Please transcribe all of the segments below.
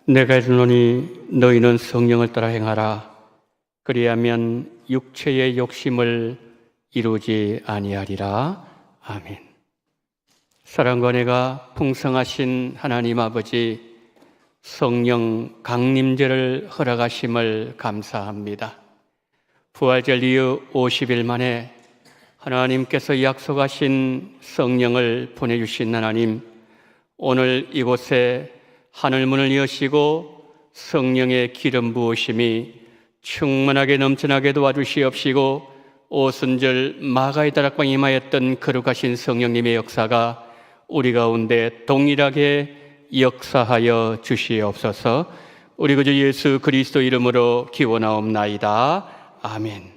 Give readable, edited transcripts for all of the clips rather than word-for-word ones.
내가 이르노니 너희는 성령을 따라 행하라. 그리하면 육체의 욕심을 이루지 아니하리라. 아멘. 사랑과 은혜가 풍성하신 하나님 아버지, 성령 강림제를 허락하심을 감사합니다. 부활절 이후 50일 만에 하나님께서 약속하신 성령을 보내주신 하나님, 오늘 이곳에 하늘문을 여시고 성령의 기름 부으심이 충만하게 넘쳐나게 도와주시옵시고, 오순절 마가의 다락방에 임하였던 거룩하신 성령님의 역사가 우리 가운데 동일하게 역사하여 주시옵소서. 우리 구주 예수 그리스도 이름으로 기원하옵나이다. 아멘.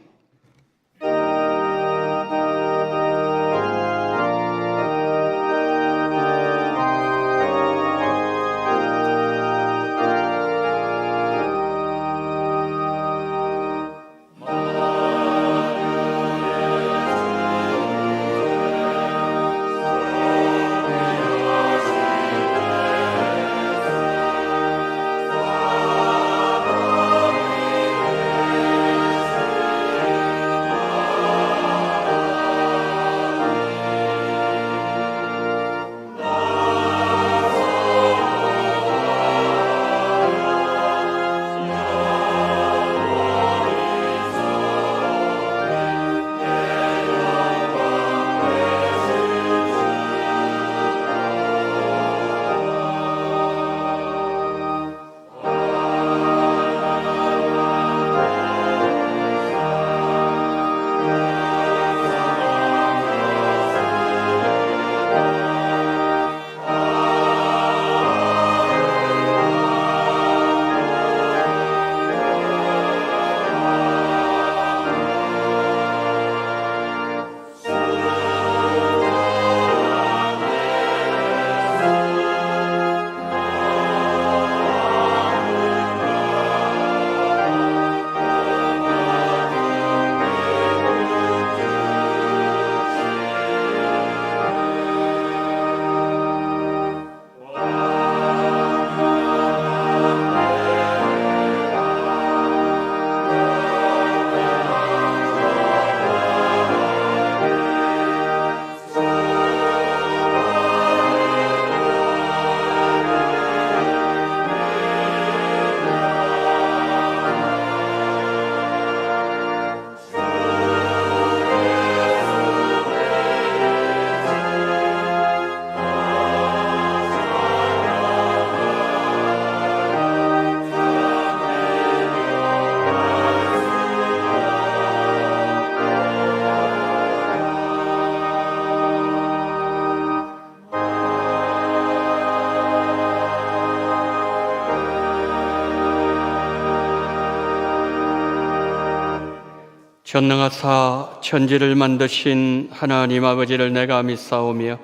전능하사 천지를 만드신 하나님 아버지를 내가 믿사오며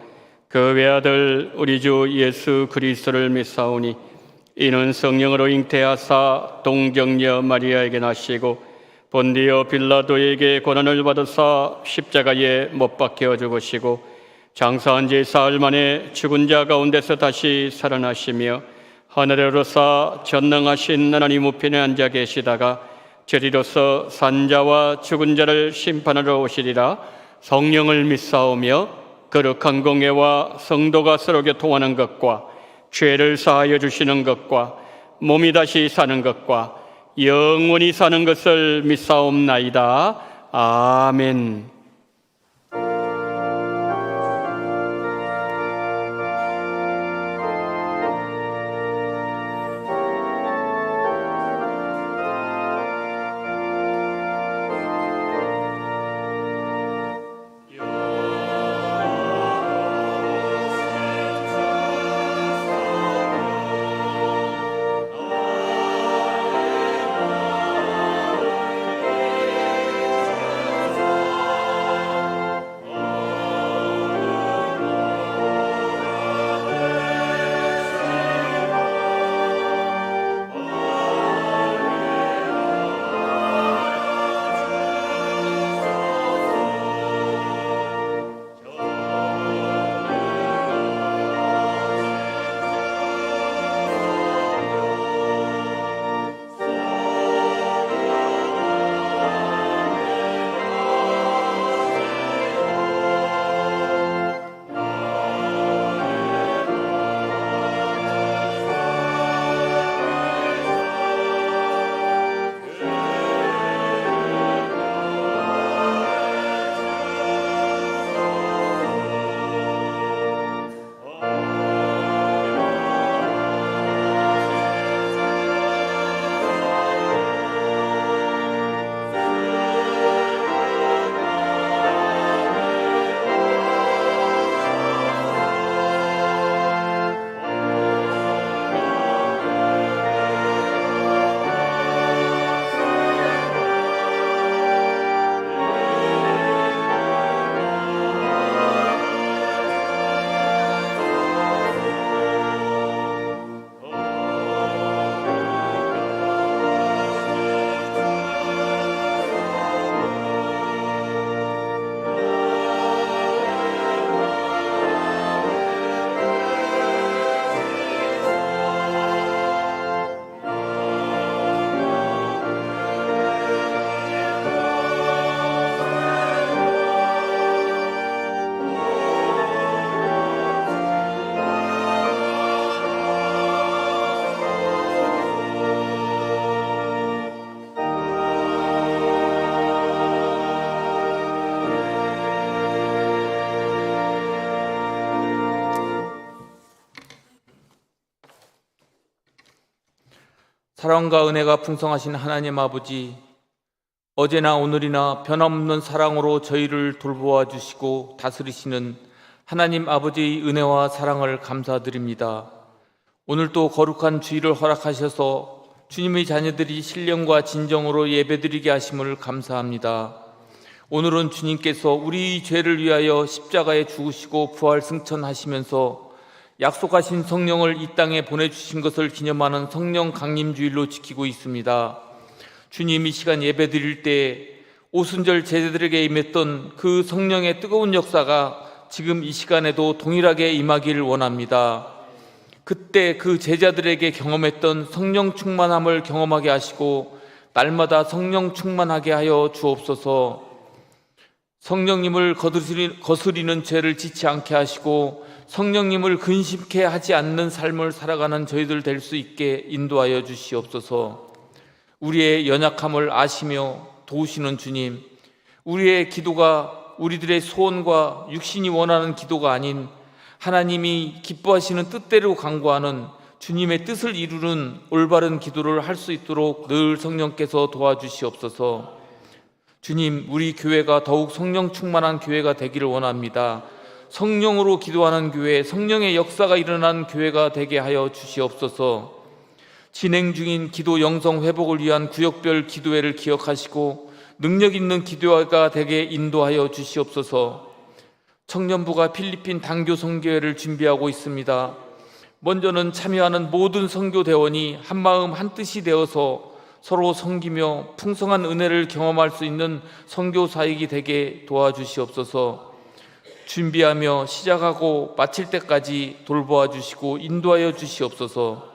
그 외아들 우리 주 예수 그리스도를 믿사오니, 이는 성령으로 잉태하사 동정녀 마리아에게 나시고 본디오 빌라도에게 고난을 받으사 십자가에 못 박혀 죽으시고 장사한 지 사흘 만에 죽은 자 가운데서 다시 살아나시며 하늘에 오르사 전능하신 하나님 우편에 앉아 계시다가 저리로서 산자와 죽은 자를 심판하러 오시리라. 성령을 믿사오며 거룩한 공예와 성도가 서로 교통하는 것과 죄를 사하여 주시는 것과 몸이 다시 사는 것과 영원히 사는 것을 믿사옵나이다. 아멘. 사랑과 은혜가 풍성하신 하나님 아버지, 어제나 오늘이나 변함없는 사랑으로 저희를 돌보아 주시고 다스리시는 하나님 아버지의 은혜와 사랑을 감사드립니다. 오늘도 거룩한 주일을 허락하셔서 주님의 자녀들이 신령과 진정으로 예배드리게 하심을 감사합니다. 오늘은 주님께서 우리 죄를 위하여 십자가에 죽으시고 부활 승천하시면서 약속하신 성령을 이 땅에 보내주신 것을 기념하는 성령 강림주일로 지키고 있습니다. 주님, 이 시간 예배 드릴 때 오순절 제자들에게 임했던 그 성령의 뜨거운 역사가 지금 이 시간에도 동일하게 임하기를 원합니다. 그때 그 제자들에게 경험했던 성령 충만함을 경험하게 하시고 날마다 성령 충만하게 하여 주옵소서. 성령님을 거스리는 죄를 짓지 않게 하시고 성령님을 근심케 하지 않는 삶을 살아가는 저희들 될 수 있게 인도하여 주시옵소서. 우리의 연약함을 아시며 도우시는 주님, 우리의 기도가 우리들의 소원과 육신이 원하는 기도가 아닌 하나님이 기뻐하시는 뜻대로 간구하는 주님의 뜻을 이루는 올바른 기도를 할 수 있도록 늘 성령께서 도와주시옵소서. 주님, 우리 교회가 더욱 성령 충만한 교회가 되기를 원합니다. 성령으로 기도하는 교회, 성령의 역사가 일어난 교회가 되게 하여 주시옵소서. 진행 중인 기도 영성 회복을 위한 구역별 기도회를 기억하시고 능력 있는 기도회가 되게 인도하여 주시옵소서. 청년부가 필리핀 단교 선교회를 준비하고 있습니다. 먼저는 참여하는 모든 선교대원이 한마음 한뜻이 되어서 서로 섬기며 풍성한 은혜를 경험할 수 있는 선교 사역이 되게 도와주시옵소서. 준비하며 시작하고 마칠 때까지 돌보아 주시고 인도하여 주시옵소서.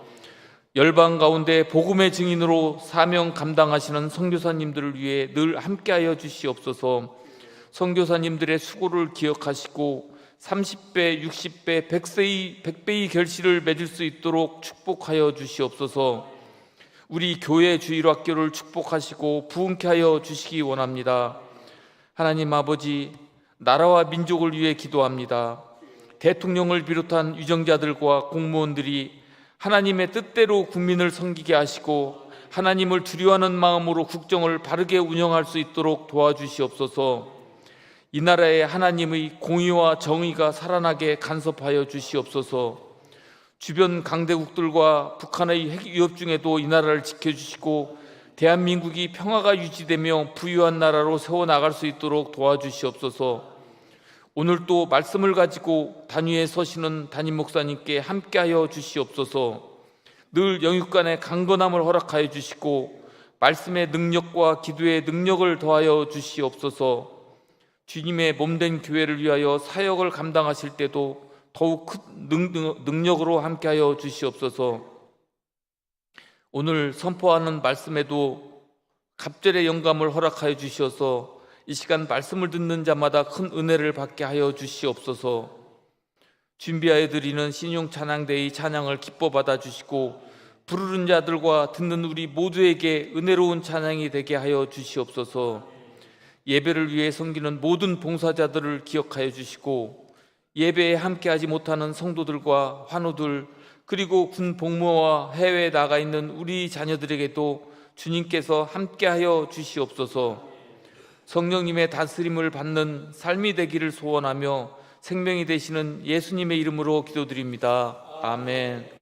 열방 가운데 복음의 증인으로 사명 감당하시는 선교사님들을 위해 늘 함께하여 주시옵소서. 선교사님들의 수고를 기억하시고 30배, 60배, 100배의 결실을 맺을 수 있도록 축복하여 주시옵소서. 우리 교회 주일학교를 축복하시고 부흥케 하여 주시기 원합니다. 하나님 아버지, 나라와 민족을 위해 기도합니다. 대통령을 비롯한 유정자들과 공무원들이 하나님의 뜻대로 국민을 섬기게 하시고 하나님을 두려워하는 마음으로 국정을 바르게 운영할 수 있도록 도와주시옵소서. 이 나라에 하나님의 공의와 정의가 살아나게 간섭하여 주시옵소서. 주변 강대국들과 북한의 핵 위협 중에도 이 나라를 지켜주시고 대한민국이 평화가 유지되며 부유한 나라로 세워나갈 수 있도록 도와주시옵소서. 오늘 또 말씀을 가지고 단위에 서시는 담임 목사님께 함께하여 주시옵소서. 늘 영육간의 강건함을 허락하여 주시고 말씀의 능력과 기도의 능력을 더하여 주시옵소서. 주님의 몸된 교회를 위하여 사역을 감당하실 때도 더욱 큰 능력으로 함께하여 주시옵소서. 오늘 선포하는 말씀에도 갑절의 영감을 허락하여 주시어서 이 시간 말씀을 듣는 자마다 큰 은혜를 받게 하여 주시옵소서. 준비하여 드리는 신용 찬양대의 찬양을 기뻐 받아 주시고 부르는 자들과 듣는 우리 모두에게 은혜로운 찬양이 되게 하여 주시옵소서. 예배를 위해 섬기는 모든 봉사자들을 기억하여 주시고 예배에 함께하지 못하는 성도들과 환우들, 그리고 군 복무와 해외에 나가 있는 우리 자녀들에게도 주님께서 함께하여 주시옵소서. 성령님의 다스림을 받는 삶이 되기를 소원하며 생명이 되시는 예수님의 이름으로 기도드립니다. 아멘.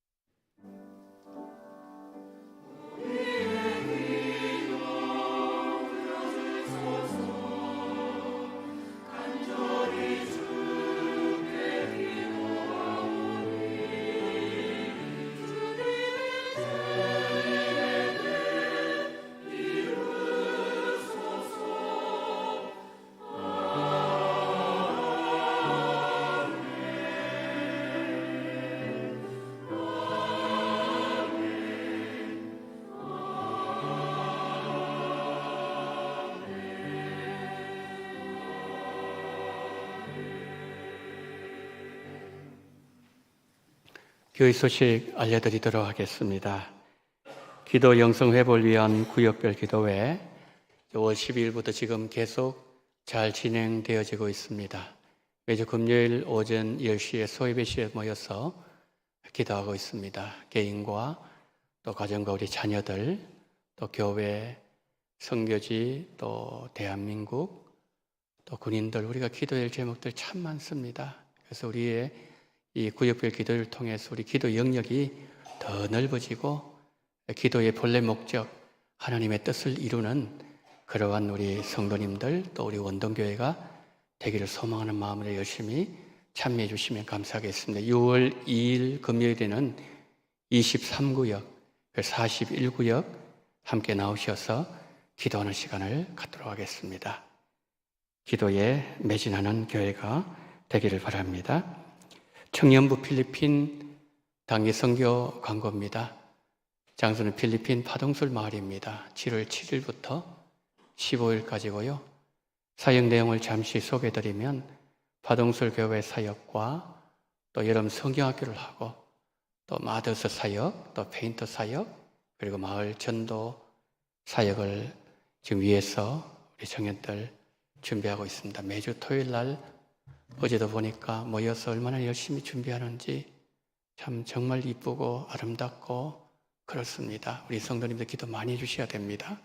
교회 소식 알려드리도록 하겠습니다. 기도 영성 회복을 위한 구역별 기도회 5월 12일부터 지금 계속 잘 진행되어지고 있습니다. 매주 금요일 오전 10시에 소예배 시에 모여서 기도하고 있습니다. 개인과 또 가정과 우리 자녀들, 또 교회, 선교지, 또 대한민국, 또 군인들, 우리가 기도할 제목들 참 많습니다. 그래서 우리의 이 구역별 기도를 통해서 우리 기도 영역이 더 넓어지고 기도의 본래 목적, 하나님의 뜻을 이루는 그러한 우리 성도님들, 또 우리 원동교회가 되기를 소망하는 마음으로 열심히 참여해 주시면 감사하겠습니다. 6월 2일 금요일에는 23구역, 41구역 함께 나오셔서 기도하는 시간을 갖도록 하겠습니다. 기도에 매진하는 교회가 되기를 바랍니다. 청년부 필리핀 단기 선교 광고입니다. 장소는 필리핀 파동술 마을입니다. 7월 7일부터 15일까지고요. 사역 내용을 잠시 소개해드리면 파동술 교회 사역과 또 여름 성경학교를 하고 또 마더스 사역, 또 페인터 사역, 그리고 마을 전도 사역을 지금 위해서 우리 청년들 준비하고 있습니다. 매주 토요일 날 어제도 보니까 모여서 얼마나 열심히 준비하는지 참 정말 이쁘고 아름답고 그렇습니다. 우리 성도님들 기도 많이 해주셔야 됩니다.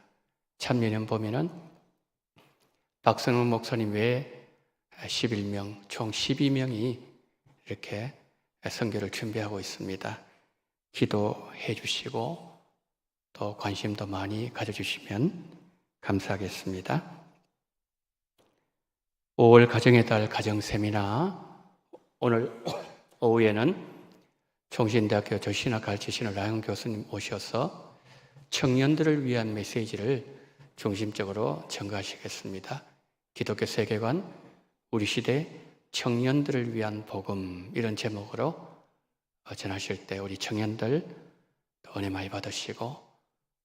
참여년 보면은 박성훈 목사님 외에 11명, 총 12명이 이렇게 선교를 준비하고 있습니다. 기도해 주시고 또 관심도 많이 가져주시면 감사하겠습니다. 5월 가정의 달 가정세미나, 오늘 오후에는 총신대학교 조신학 가르치시는 라영 교수님 오셔서 청년들을 위한 메시지를 중심적으로 전가하시겠습니다. 기독교 세계관, 우리 시대 청년들을 위한 복음, 이런 제목으로 전하실 때 우리 청년들 은혜 많이 받으시고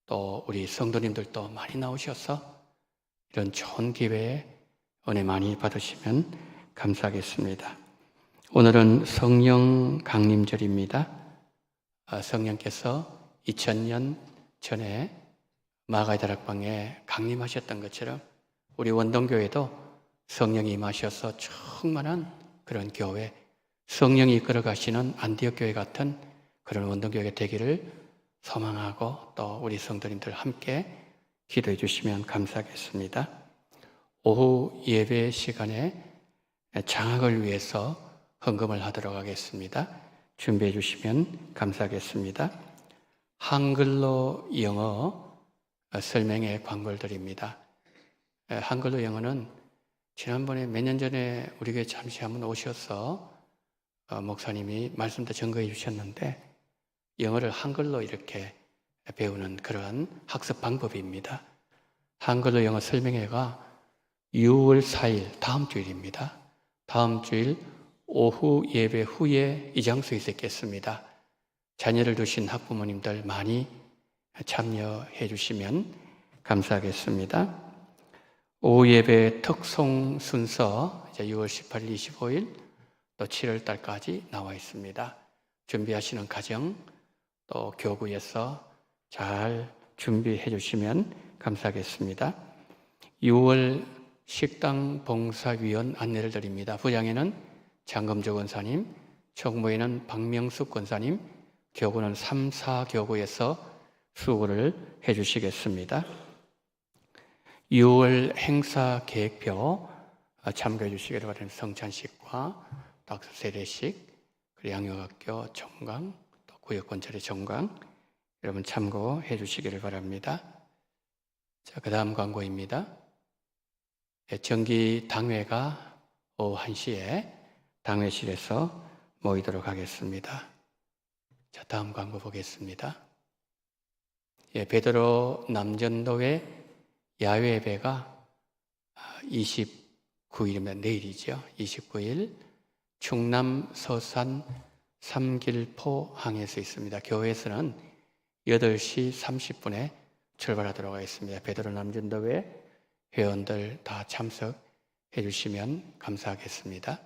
또 우리 성도님들도 많이 나오셔서 이런 좋은 기회에 은혜 많이 받으시면 감사하겠습니다. 오늘은 성령 강림절입니다. 성령께서 2000년 전에 마가의 다락방에 강림하셨던 것처럼 우리 원동교회도 성령이 임하셔서 충만한 그런 교회, 성령이 이끌어가시는 안디옥 교회 같은 그런 원동교회가 되기를 소망하고 또 우리 성도님들 함께 기도해 주시면 감사하겠습니다. 오후 예배 시간에 장학을 위해서 헌금을 하도록 하겠습니다. 준비해 주시면 감사하겠습니다. 한글로 영어 설명의 광고를 드립니다. 한글로 영어는 지난번에 몇 년 전에 우리 교회 잠시 한번 오셔서 목사님이 말씀도 전거해 주셨는데 영어를 한글로 이렇게 배우는 그러한 학습 방법입니다. 한글로 영어 설명회가 6월 4일 다음 주일입니다. 다음 주일 오후 예배 후에 이 장소에 있겠습니다. 자녀를 두신 학부모님들 많이 참여해 주시면 감사하겠습니다. 오후 예배 특송 순서 이제 6월 18일, 25일 또 7월 달까지 나와 있습니다. 준비하시는 가정 또 교구에서 잘 준비해 주시면 감사하겠습니다. 6월 식당 봉사위원 안내를 드립니다. 부장에는 장금조 권사님, 총무에는 박명숙 권사님, 교구는 3, 4교구에서 수고를 해 주시겠습니다. 6월 행사 계획표 참고해 주시기를 바랍니다. 성찬식과 박수 세례식, 그리고 양육학교 종강, 또 구역권찰의 종강, 여러분 참고해 주시기를 바랍니다. 자, 그 다음 광고입니다. 정기 당회가 오후 1시에 당회실에서 모이도록 하겠습니다. 자, 다음 광고 보겠습니다. 베드로 남전도회 야외 예배가 29일입니다. 내일이죠. 29일 충남 서산 삼길포 항에서 있습니다. 교회에서는 8시 30분에 출발하도록 하겠습니다. 베드로 남전도회 회원들 다 참석해 주시면 감사하겠습니다.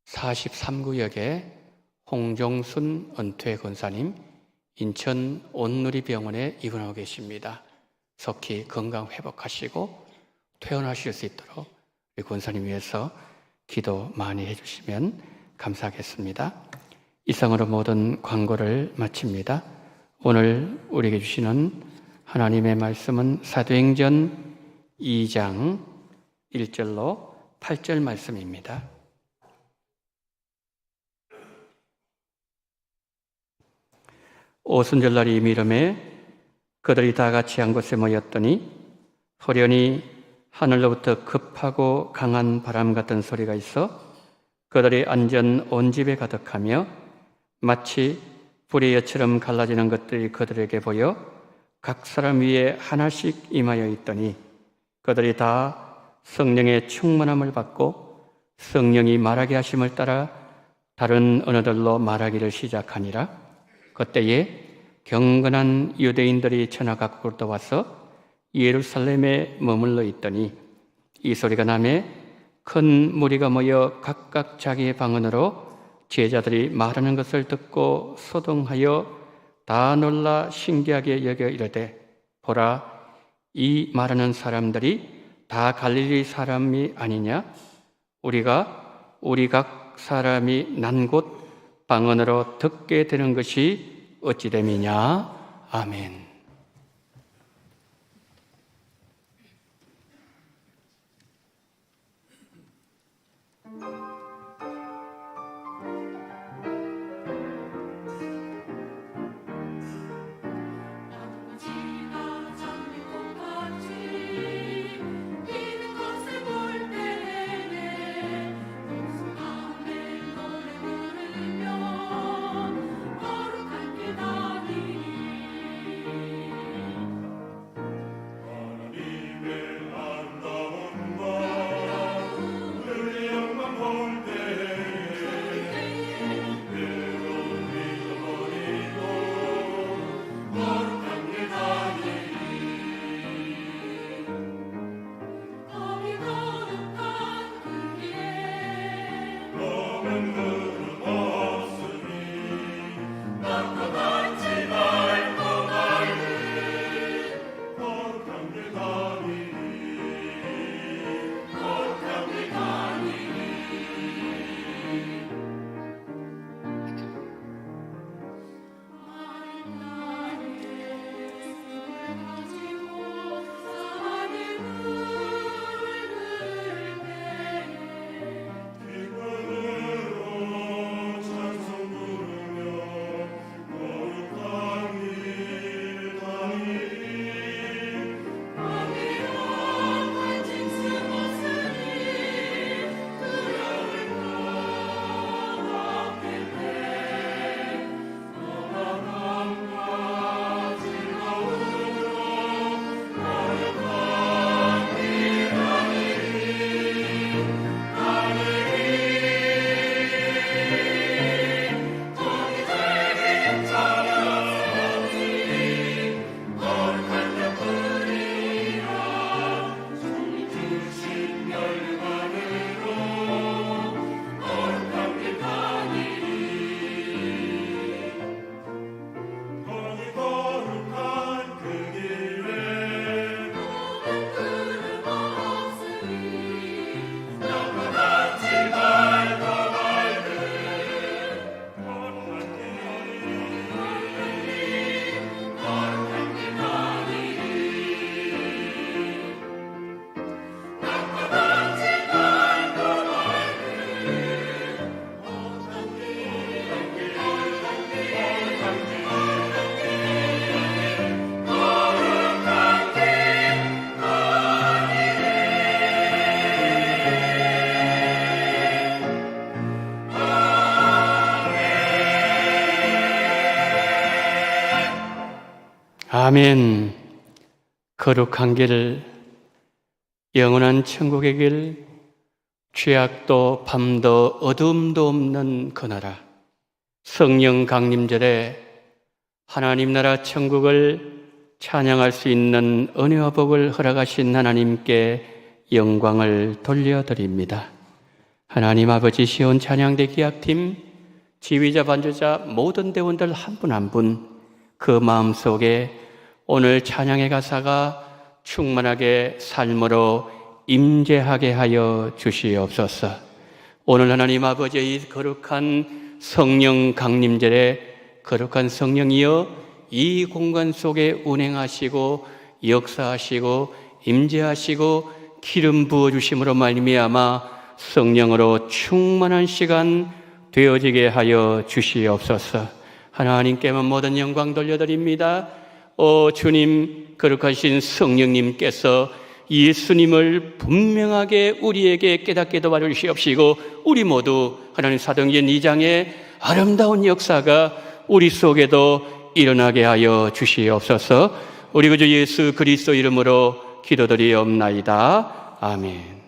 43구역에 홍종순 은퇴 권사님 인천 온누리병원에 입원하고 계십니다. 속히 건강 회복하시고 퇴원하실 수 있도록 우리 권사님 위해서 기도 많이 해주시면 감사하겠습니다. 이상으로 모든 광고를 마칩니다. 오늘 우리에게 주시는 하나님의 말씀은 사도행전 2장 1절로 8절 말씀입니다. 오순절날이 이미름에 그들이 다 같이 한 곳에 모였더니 호련히 하늘로부터 급하고 강한 바람 같은 소리가 있어 그들이 앉은 온 집에 가득하며 마치 불의 여처럼 갈라지는 것들이 그들에게 보여 각 사람 위에 하나씩 임하여 있더니 그들이 다 성령의 충만함을 받고 성령이 말하게 하심을 따라 다른 언어들로 말하기를 시작하니라. 그때에 경건한 유대인들이 천하 각국으로부터 와서 예루살렘에 머물러 있더니 이 소리가 나매 큰 무리가 모여 각각 자기의 방언으로 제자들이 말하는 것을 듣고 소동하여 다 놀라 신기하게 여겨 이르되 보라, 이 말하는 사람들이 다 갈릴리 사람이 아니냐? 우리가 우리 각 사람이 난 곳 방언으로 듣게 되는 것이 어찌 됨이냐? 아멘. 아멘. 거룩한 길, 영원한 천국의 길, 죄악도 밤도 어둠도 없는 그 나라, 성령 강림절에 하나님 나라 천국을 찬양할 수 있는 은혜와 복을 허락하신 하나님께 영광을 돌려드립니다. 하나님 아버지 시온 찬양대 기악팀, 지휘자 반주자 모든 대원들 한 분 한 분 그 마음속에 오늘 찬양의 가사가 충만하게 삶으로 임재하게 하여 주시옵소서. 오늘 하나님 아버지의 거룩한 성령 강림절에 거룩한 성령이여 이 공간 속에 운행하시고 역사하시고 임재하시고 기름 부어주심으로 말미암아 성령으로 충만한 시간 되어지게 하여 주시옵소서. 하나님께만 모든 영광 돌려드립니다. 주님, 거룩하신 성령님께서 예수님을 분명하게 우리에게 깨닫게 도와주시옵시고 우리 모두 하나님 사도행전 2장의 아름다운 역사가 우리 속에도 일어나게 하여 주시옵소서. 우리 구주 예수 그리스도 이름으로 기도드리옵나이다. 아멘.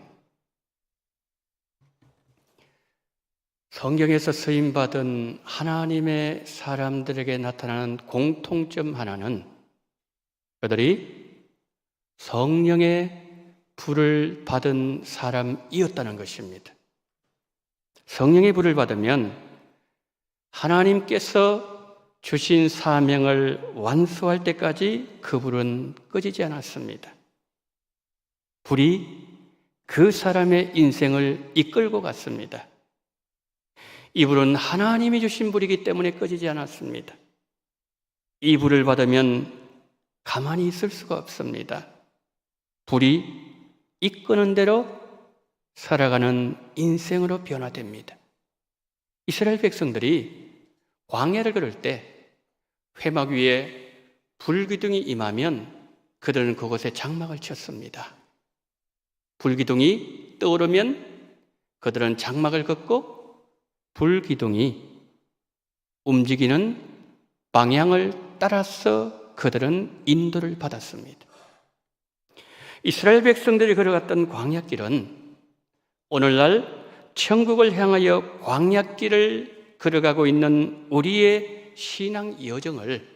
성경에서 쓰임받은 하나님의 사람들에게 나타나는 공통점 하나는 그들이 성령의 불을 받은 사람이었다는 것입니다. 성령의 불을 받으면 하나님께서 주신 사명을 완수할 때까지 그 불은 꺼지지 않았습니다. 불이 그 사람의 인생을 이끌고 갔습니다. 이 불은 하나님이 주신 불이기 때문에 꺼지지 않았습니다. 이 불을 받으면 가만히 있을 수가 없습니다. 불이 이끄는 대로 살아가는 인생으로 변화됩니다. 이스라엘 백성들이 광야를 걸을 때 회막 위에 불기둥이 임하면 그들은 그곳에 장막을 쳤습니다. 불기둥이 떠오르면 그들은 장막을 걷고 불기둥이 움직이는 방향을 따라서 그들은 인도를 받았습니다. 이스라엘 백성들이 걸어갔던 광야길은 오늘날 천국을 향하여 광야길을 걸어가고 있는 우리의 신앙 여정을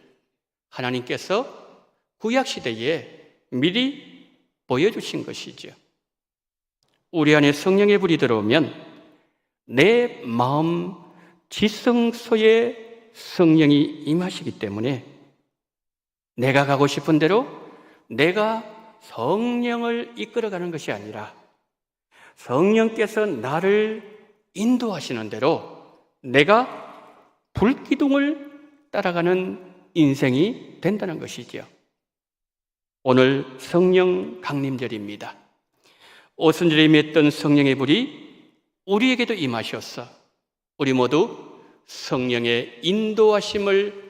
하나님께서 구약시대에 미리 보여주신 것이죠. 우리 안에 성령의 불이 들어오면 내 마음 지성소에 성령이 임하시기 때문에 내가 가고 싶은 대로 내가 성령을 이끌어가는 것이 아니라 성령께서 나를 인도하시는 대로 내가 불기둥을 따라가는 인생이 된다는 것이죠. 오늘 성령 강림절입니다. 오순절에 임했던 성령의 불이 우리에게도 임하셔서 우리 모두 성령의 인도하심을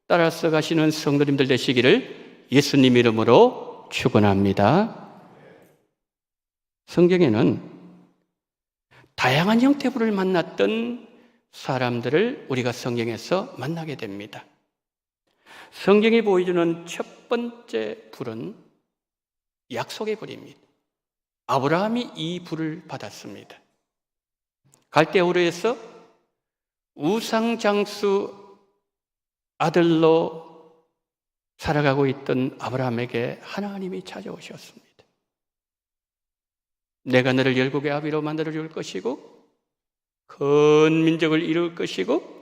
따라서 가시는 성도님들 되시기를 예수님 이름으로 축원합니다. 성경에는 다양한 형태의 불을 만났던 사람들을 우리가 성경에서 만나게 됩니다. 성경이 보여주는 첫 번째 불은 약속의 불입니다. 아브라함이 이 불을 받았습니다. 갈대우르에서 우상장수 아들로 살아가고 있던 아브라함에게 하나님이 찾아오셨습니다. 내가 너를 열국의 아비로 만들어 줄 것이고 큰 민족을 이룰 것이고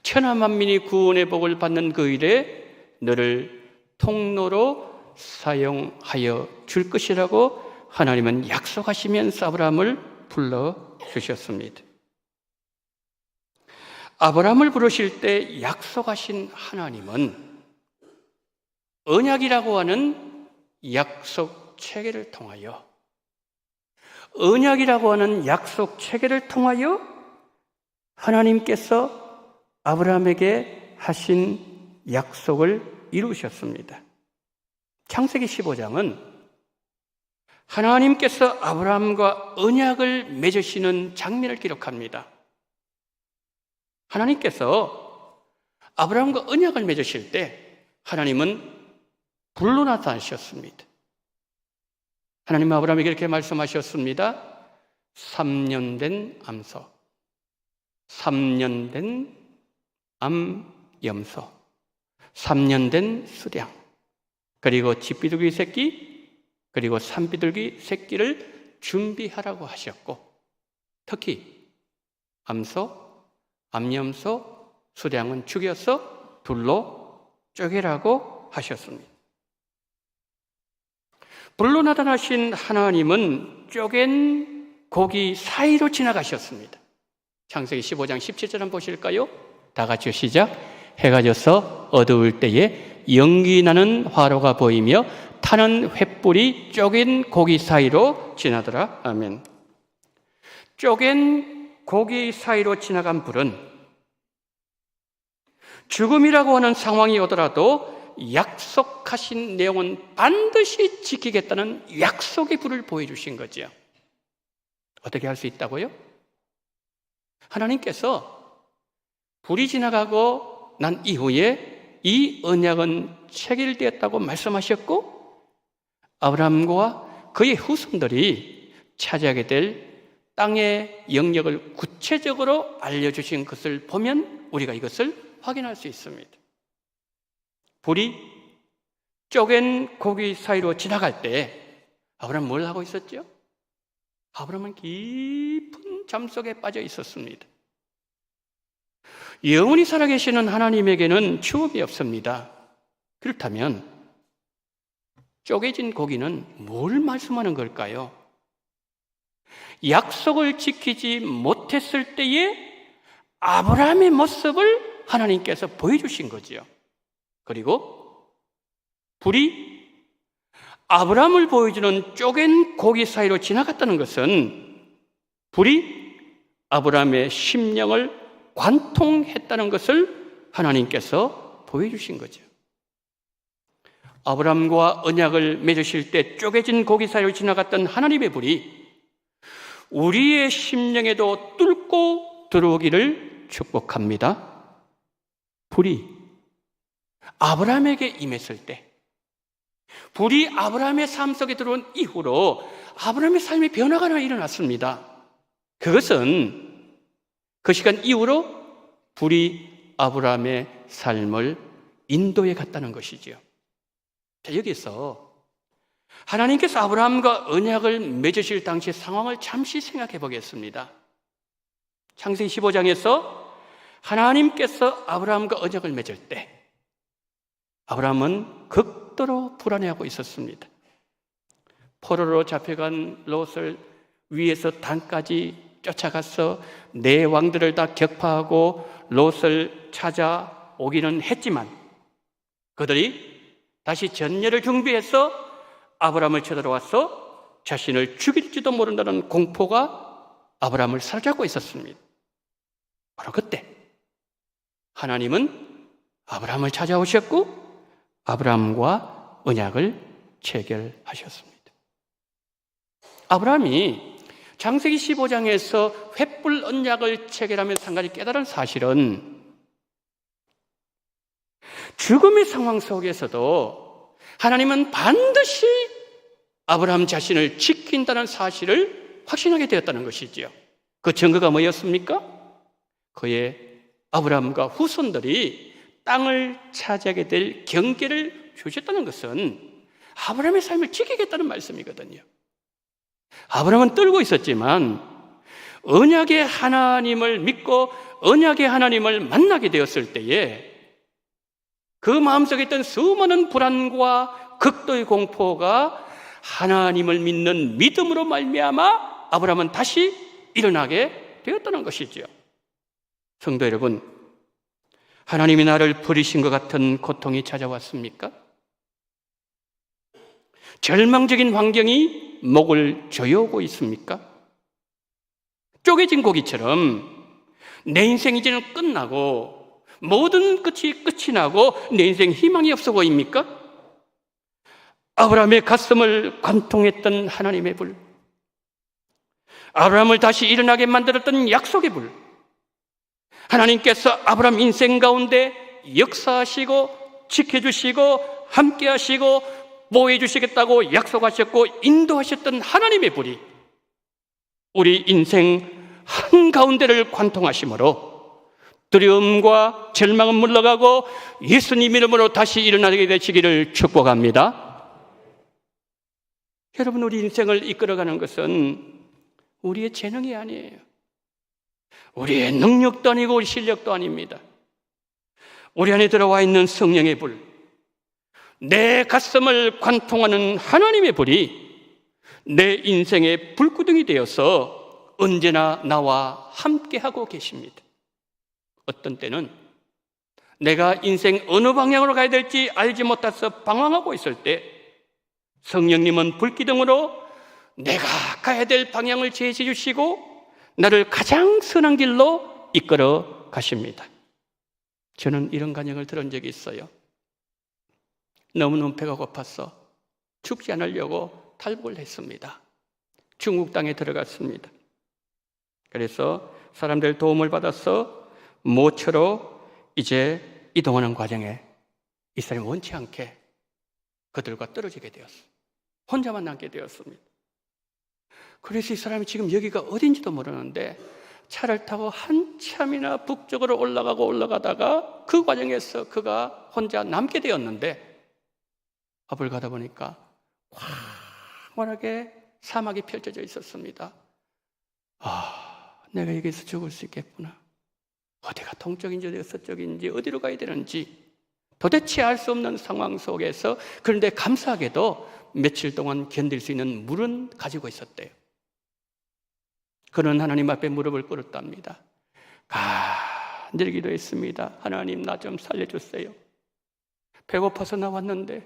천하 만민이 구원의 복을 받는 그 일에 너를 통로로 사용하여 줄 것이라고 하나님은 약속하시면서 아브라함을 불러주셨습니다. 아브라함을 부르실 때 약속하신 하나님은 언약이라고 하는 약속 체계를 통하여 하나님께서 아브라함에게 하신 약속을 이루셨습니다. 창세기 15장은 하나님께서 아브라함과 언약을 맺으시는 장면을 기록합니다. 하나님께서 아브라함과 언약을 맺으실 때 하나님은 불로 나타나셨습니다. 하나님 아브라함에게 이렇게 말씀하셨습니다. 3년 된 암소, 3년 된 암염소, 3년 된 수량, 그리고 집비둘기 새끼, 그리고 산비둘기 새끼를 준비하라고 하셨고, 특히 암소, 암염소, 수량은 죽여서 둘로 쪼개라고 하셨습니다. 불로 나타나신 하나님은 쪼갠 고기 사이로 지나가셨습니다. 창세기 15장 17절 한번 보실까요? 다 같이 시작. 해가 져서 어두울 때에 연기 나는 화로가 보이며 타는 횃불이 쪼갠 고기 사이로 지나더라. 아멘. 쪼갠 고기 사이로 지나간 불은 죽음이라고 하는 상황이 오더라도 약속하신 내용은 반드시 지키겠다는 약속의 불을 보여주신 거죠. 어떻게 할 수 있다고요? 하나님께서 불이 지나가고 난 이후에 이 언약은 체결되었다고 말씀하셨고, 아브라함과 그의 후손들이 차지하게 될 땅의 영역을 구체적으로 알려주신 것을 보면 우리가 이것을 확인할 수 있습니다. 불이 쪼갠 고기 사이로 지나갈 때 아브라함은 뭘 하고 있었죠? 아브라함은 깊은 잠 속에 빠져 있었습니다. 영원히 살아계시는 하나님에게는 추움이 없습니다. 그렇다면 쪼개진 고기는 뭘 말씀하는 걸까요? 약속을 지키지 못했을 때의 아브라함의 모습을 하나님께서 보여주신 거죠. 그리고 불이 아브라함을 보여주는 쪼갠 고기 사이로 지나갔다는 것은 불이 아브라함의 심령을 관통했다는 것을 하나님께서 보여주신 거죠. 아브라함과 언약을 맺으실 때 쪼개진 고기 사이로 지나갔던 하나님의 불이 우리의 심령에도 뚫고 들어오기를 축복합니다. 불이 아브라함에게 임했을 때, 불이 아브라함의 삶 속에 들어온 이후로 아브라함의 삶의 변화가 일어났습니다. 그것은 그 시간 이후로 불이 아브라함의 삶을 인도해 갔다는 것이지요. 자, 여기서 하나님께서 아브라함과 언약을 맺으실 당시 상황을 잠시 생각해 보겠습니다. 창세기 15장에서 하나님께서 아브라함과 언약을 맺을 때 아브라함은 극도로 불안해하고 있었습니다. 포로로 잡혀간 롯을 위에서 단까지 쫓아가서 네 왕들을 다 격파하고 롯을 찾아오기는 했지만 그들이 다시 전열을 준비해서 아브라함을 쳐들어와서 자신을 죽일지도 모른다는 공포가 아브라함을 사로잡고 있었습니다. 바로 그때 하나님은 아브라함을 찾아오셨고 아브라함과 언약을 체결하셨습니다. 아브라함이 창세기 15장에서 횃불 언약을 체결하면서 한 가지 깨달은 사실은 죽음의 상황 속에서도 하나님은 반드시 아브라함 자신을 지킨다는 사실을 확신하게 되었다는 것이지요. 그 증거가 뭐였습니까? 그의 아브라함과 후손들이 땅을 차지하게 될 경계를 주셨다는 것은 아브라함의 삶을 지키겠다는 말씀이거든요. 아브라함은 떨고 있었지만 언약의 하나님을 믿고 언약의 하나님을 만나게 되었을 때에 그 마음속에 있던 수많은 불안과 극도의 공포가 하나님을 믿는 믿음으로 말미암아 아브라함은 다시 일어나게 되었다는 것이죠. 성도 여러분, 하나님이 나를 버리신 것 같은 고통이 찾아왔습니까? 절망적인 환경이 목을 조여오고 있습니까? 쪼개진 고기처럼 내 인생 이제는 끝나고 모든 끝이 나고 내 인생 희망이 없어 보입니까? 아브라함의 가슴을 관통했던 하나님의 불, 아브라함을 다시 일어나게 만들었던 약속의 불, 하나님께서 아브라함 인생 가운데 역사하시고 지켜주시고 함께하시고 보호해주시겠다고 약속하셨고 인도하셨던 하나님의 불이 우리 인생 한가운데를 관통하심으로 두려움과 절망은 물러가고 예수님 이름으로 다시 일어나게 되시기를 축복합니다. 여러분, 우리 인생을 이끌어가는 것은 우리의 재능이 아니에요. 우리의 능력도 아니고 우리 실력도 아닙니다. 우리 안에 들어와 있는 성령의 불, 내 가슴을 관통하는 하나님의 불이 내 인생의 불구덩이 되어서 언제나 나와 함께하고 계십니다. 어떤 때는 내가 인생 어느 방향으로 가야 될지 알지 못해서 방황하고 있을 때 성령님은 불기둥으로 내가 가야 될 방향을 제시해 주시고 나를 가장 선한 길로 이끌어 가십니다. 저는 이런 간증을 들은 적이 있어요. 너무너무 배가 고파서 죽지 않으려고 탈북을 했습니다. 중국 땅에 들어갔습니다. 그래서 사람들 도움을 받아서 모처로 이제 이동하는 과정에 이 사람이 원치 않게 그들과 떨어지게 되었어요. 혼자만 남게 되었습니다. 그래서 이 사람이 지금 여기가 어딘지도 모르는데 차를 타고 한참이나 북쪽으로 올라가다가 그 과정에서 그가 혼자 남게 되었는데 앞을 가다 보니까 광활하게 사막이 펼쳐져 있었습니다. 내가 여기서 죽을 수 있겠구나. 어디가 동쪽인지 어디가 서쪽인지 어디로 가야 되는지 도대체 알 수 없는 상황 속에서 그런데 감사하게도 며칠 동안 견딜 수 있는 물은 가지고 있었대요. 그는 하나님 앞에 무릎을 꿇었답니다. 간절히 기도했습니다. 하나님, 나 좀 살려주세요. 배고파서 나왔는데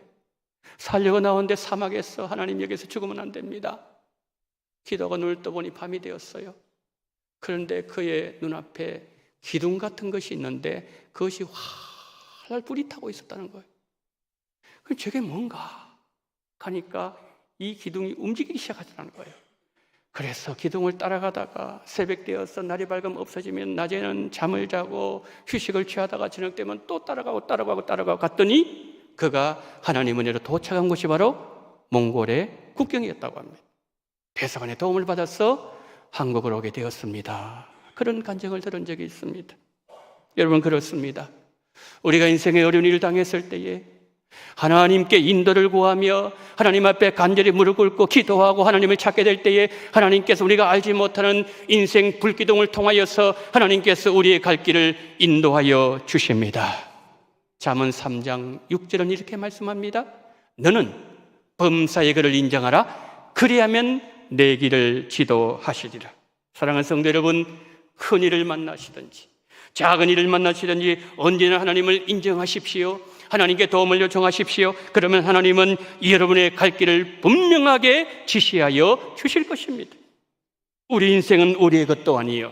살려고 나왔는데 사막에서 하나님 여기서 죽으면 안 됩니다. 기도가 눈을 떠보니 밤이 되었어요. 그런데 그의 눈앞에 기둥 같은 것이 있는데 그것이 활활 불이 타고 있었다는 거예요. 그럼 저게 뭔가 하니까 이 기둥이 움직이기 시작하더라는 거예요. 그래서 기둥을 따라가다가 새벽 되어서 날이 밝으면 없어지면 낮에는 잠을 자고 휴식을 취하다가 저녁 되면 또 따라가고 갔더니 그가 하나님 은혜로 도착한 곳이 바로 몽골의 국경이었다고 합니다. 대사관의 도움을 받아서 한국으로 오게 되었습니다. 그런 간증을 들은 적이 있습니다. 여러분, 그렇습니다. 우리가 인생의 어려운 일을 당했을 때에 하나님께 인도를 구하며 하나님 앞에 간절히 무릎 꿇고 기도하고 하나님을 찾게 될 때에 하나님께서 우리가 알지 못하는 인생 불기둥을 통하여서 하나님께서 우리의 갈 길을 인도하여 주십니다. 잠언 3장 6절은 이렇게 말씀합니다. 너는 범사의 글을 인정하라. 그리하면 내 길을 지도하시리라. 사랑하는 성도 여러분, 큰 일을 만나시든지 작은 일을 만나시든지 언제나 하나님을 인정하십시오. 하나님께 도움을 요청하십시오. 그러면 하나님은 여러분의 갈 길을 분명하게 지시하여 주실 것입니다. 우리 인생은 우리의 것도 아니요,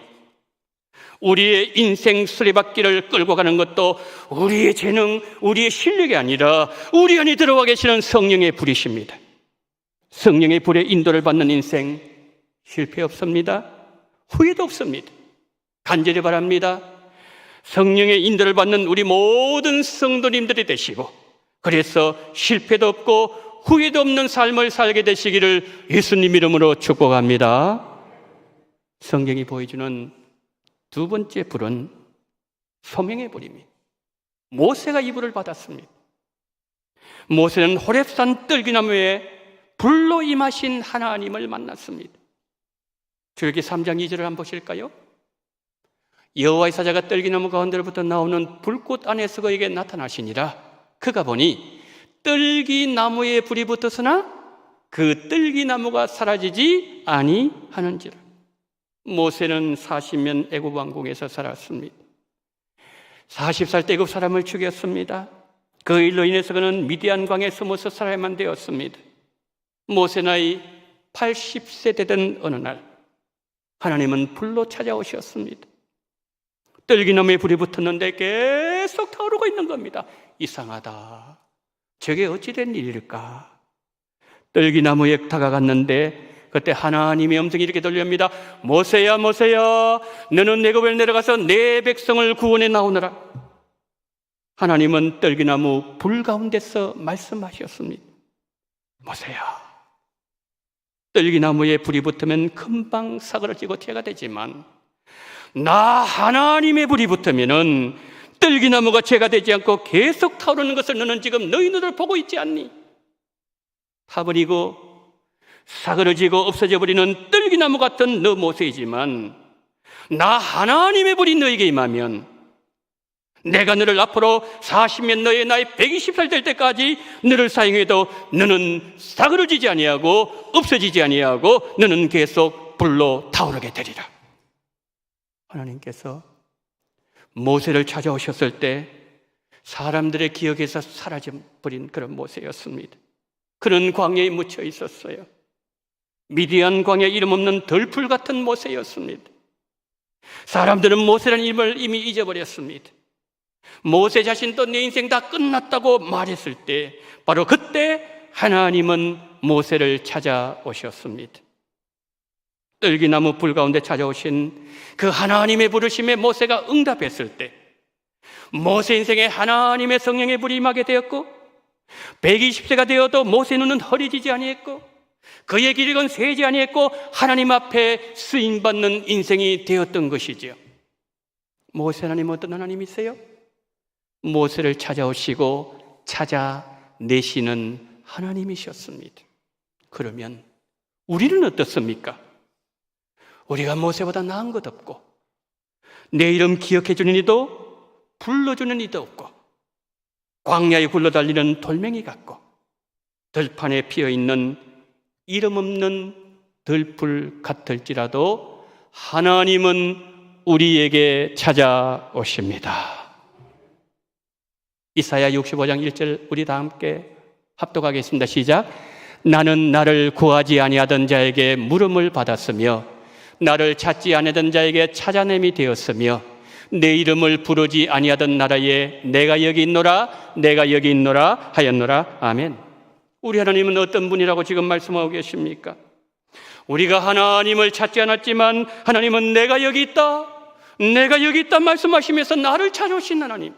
우리의 인생 수레바퀴를 끌고 가는 것도 우리의 재능, 우리의 실력이 아니라 우리 안에 들어와 계시는 성령의 불이십니다. 성령의 불의 인도를 받는 인생 실패 없습니다. 후회도 없습니다. 간절히 바랍니다. 성령의 인도를 받는 우리 모든 성도님들이 되시고 그래서 실패도 없고 후회도 없는 삶을 살게 되시기를 예수님 이름으로 축복합니다. 성경이 보여주는 두 번째 불은 소명의 불입니다. 모세가 이 불을 받았습니다. 모세는 호렙산 뜰기나무에 불로 임하신 하나님을 만났습니다. 출애굽기 3장 2절을 한번 보실까요? 여호와의 사자가 뜰기나무 가운데로부터 나오는 불꽃 안에서 그에게 나타나시니라. 그가 보니 뜰기나무에 불이 붙었으나 그 뜰기나무가 사라지지 아니하는지라. 모세는 40년 애굽 왕궁에서 살았습니다. 40살 때 애굽 사람을 죽였습니다. 그 일로 인해서 그는 미디안 광에 숨어서 살아야만 되었습니다. 모세 나이 80세 되던 어느 날 하나님은 불로 찾아오셨습니다. 뜰기나무에 불이 붙었는데 계속 타오르고 있는 겁니다. 이상하다. 저게 어찌된 일일까? 뜰기나무에 다가갔는데 그때 하나님의 음성이 이렇게 들립니다. 모세야, 모세야, 너는 애굽에 내려가서 내 백성을 구원해 나오너라. 하나님은 뜰기나무 불 가운데서 말씀하셨습니다. 모세야, 뜰기나무에 불이 붙으면 금방 사그러지고 태가 되지만 나 하나님의 불이 붙으면은 뜰기나무가 죄가 되지 않고 계속 타오르는 것을 너는 지금 너희 눈으로 보고 있지 않니? 타버리고 사그러지고 없어져 버리는 뜰기나무 같은 너 모세이지만 나 하나님의 불이 너에게 임하면 내가 너를 앞으로 40년 너의 나이 120살 될 때까지 너를 사용해도 너는 사그러지지 아니하고 없어지지 아니하고 너는 계속 불로 타오르게 되리라. 하나님께서 모세를 찾아오셨을 때 사람들의 기억에서 사라져버린 그런 모세였습니다. 그는 광야에 묻혀 있었어요. 미디안 광야 이름 없는 덜풀 같은 모세였습니다. 사람들은 모세라는 이름을 이미 잊어버렸습니다. 모세 자신도 내 인생 다 끝났다고 말했을 때 바로 그때 하나님은 모세를 찾아오셨습니다. 떨기나무 불 가운데 찾아오신 그 하나님의 부르심에 모세가 응답했을 때 모세 인생에 하나님의 성령의 불이 임하게 되었고 120세가 되어도 모세 눈은 허리지지 아니했고 그의 기력은 쇠지 아니했고 하나님 앞에 쓰임받는 인생이 되었던 것이지요. 모세 하나님 어떤 하나님이세요? 모세를 찾아오시고 찾아내시는 하나님이셨습니다. 그러면 우리는 어떻습니까? 우리가 모세보다 나은 것 없고 내 이름 기억해 주는 이도 불러주는 이도 없고 광야에 굴러달리는 돌멩이 같고 들판에 피어있는 이름 없는 들풀 같을지라도 하나님은 우리에게 찾아오십니다. 이사야 65장 1절 우리 다 함께 합독하겠습니다. 시작. 나는 나를 구하지 아니하던 자에게 물음을 받았으며 나를 찾지 아니하던 자에게 찾아냄이 되었으며 내 이름을 부르지 아니하던 나라에 내가 여기 있노라 내가 여기 있노라 하였노라. 아멘. 우리 하나님은 어떤 분이라고 지금 말씀하고 계십니까? 우리가 하나님을 찾지 않았지만 하나님은 내가 여기 있다 내가 여기 있다 말씀하시면서 나를 찾아오신 하나님.